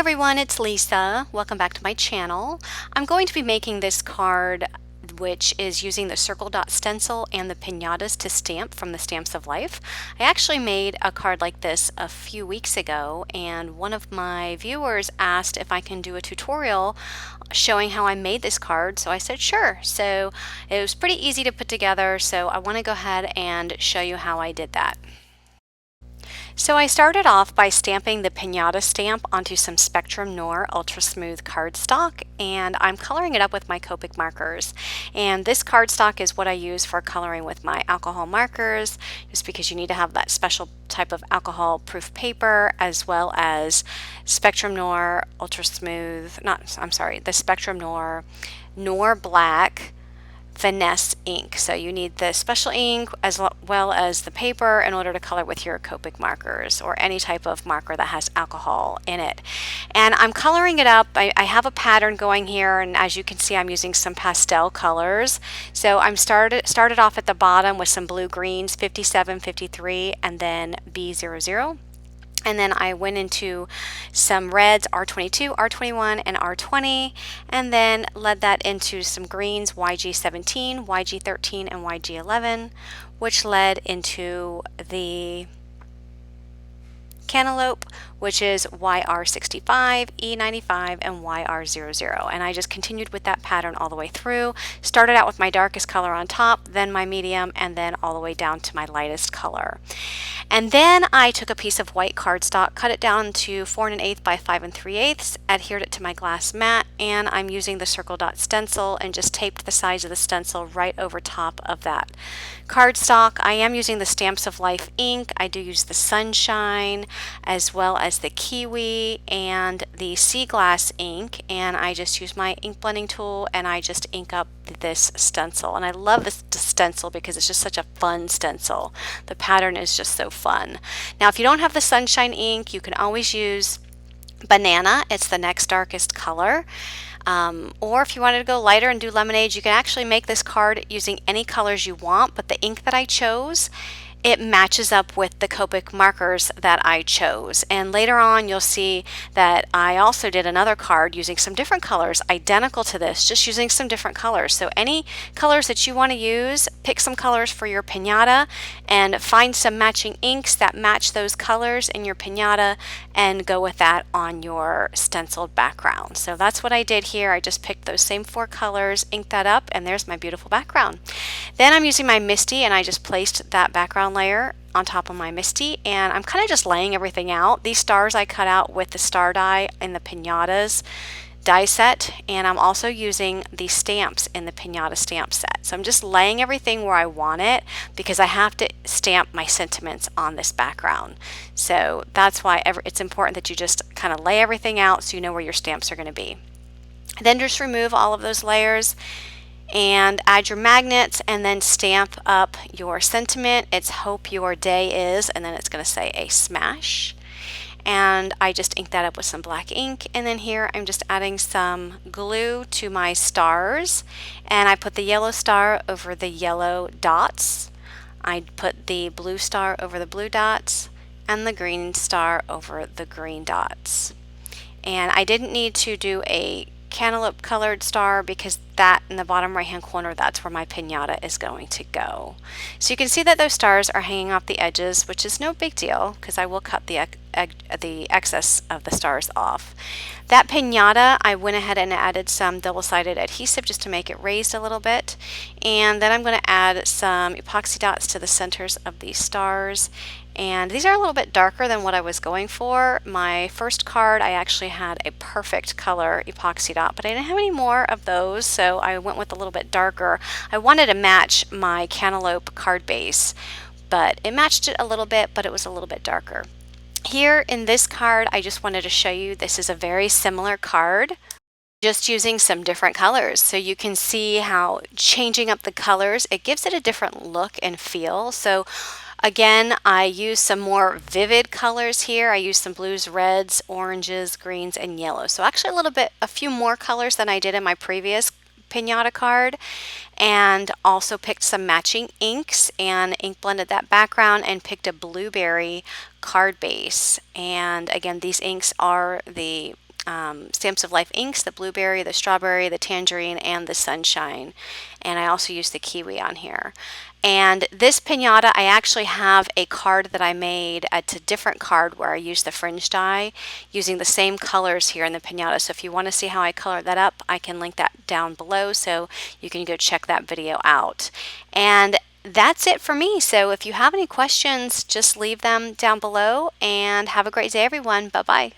everyone, it's Lisa. Welcome back to my channel. I'm going to be making this card which is using the circle dot stencil and the pinatas to stamp from the Stamps of Life. I actually made a card like this a few weeks ago, and one of my viewers asked if I can do a tutorial showing how I made this card, so I said sure. So it was pretty easy to put together, so I want to go ahead and show you how I did that. So I started off by stamping the pinata stamp onto some Spectrum Noir Ultra Smooth cardstock, and I'm coloring it up with my Copic markers. And this cardstock is what I use for coloring with my alcohol markers, just because you need to have that special type of alcohol proof paper, as well as Spectrum Noir Ultra Smooth, the Spectrum Noir Black finesse ink. So you need the special ink as well as the paper in order to color with your Copic markers or any type of marker that has alcohol in it. And I'm coloring it up. I have a pattern going here, and as you can see, I'm using some pastel colors. So I'm started off at the bottom with some blue greens, 57, 53, and then B00. And then I went into some reds, R22, R21, and R20, and then led that into some greens, YG17, YG13, and YG11, which led into the cantaloupe, which is YR65, E95, and YR00. And I just continued with that pattern all the way through. Started out with my darkest color on top, then my medium, and then all the way down to my lightest color. And then I took a piece of white cardstock, cut it down to 4 1/8 by 5 3/8, adhered it to my glass mat, and I'm using the circle dot stencil and just taped the sides of the stencil right over top of that cardstock. I am using the Stamps of Life ink. I do use the Sunshine, as well as the Kiwi and the Sea Glass ink, and I just use my ink blending tool and I just ink up this stencil. And I love this stencil because it's just such a fun stencil. The pattern is just so fun. Now, if you don't have the Sunshine ink, you can always use Banana. It's the next darkest color. Or if you wanted to go lighter and do Lemonade, you can actually make this card using any colors you want, but the ink that I chose, it matches up with the Copic markers that I chose. And later on you'll see that I also did another card using some different colors identical to this, just using some different colors. So any colors that you want to use, pick some colors for your pinata and find some matching inks that match those colors in your pinata and go with that on your stenciled background. So that's what I did here. I just picked those same 4 colors, inked that up, and there's my beautiful background. Then I'm using my Misty, and I just placed that background layer on top of my Misty, and I'm kind of just laying everything out. These stars I cut out with the star die in the pinatas die set, and I'm also using the stamps in the pinata stamp set. So I'm just laying everything where I want it because I have to stamp my sentiments on this background. So that's why it's important that you just kind of lay everything out so you know where your stamps are going to be. Then just remove all of those layers and add your magnets, and then stamp up your sentiment. It's hope your day is, and then it's going to say a smash. And I just inked that up with some black ink, and then here I'm just adding some glue to my stars, and I put the yellow star over the yellow dots. I put the blue star over the blue dots and the green star over the green dots. And I didn't need to do a cantaloupe colored star because that in the bottom right hand corner, that's where my pinata is going to go. So you can see that those stars are hanging off the edges, which is no big deal because I will cut the excess of the stars off. That pinata, I went ahead and added some double-sided adhesive just to make it raised a little bit, and then I'm going to add some epoxy dots to the centers of these stars. And these are a little bit darker than what I was going for. My first card, I actually had a perfect color epoxy dot, but I didn't have any more of those, so I went with a little bit darker. I wanted to match my cantaloupe card base, but it matched it a little bit, but it was a little bit darker. Here in this card, I just wanted to show you this is a very similar card, just using some different colors. So you can see how changing up the colors, it gives it a different look and feel. So again, I use some more vivid colors here. I use some blues, reds, oranges, greens, and yellows. So actually a few more colors than I did in my previous pinata card, and also picked some matching inks and ink blended that background and picked a blueberry card base. And again, these inks are the Stamps of Life inks, the blueberry, the strawberry, the tangerine, and the sunshine. And I also use the kiwi on here. And this pinata, I actually have a card that I made. It's a different card where I use the fringe die using the same colors here in the pinata. So if you want to see how I color that up, I can link that down below so you can go check that video out. And that's it for me. So if you have any questions, just leave them down below, and have a great day, everyone. Bye-bye.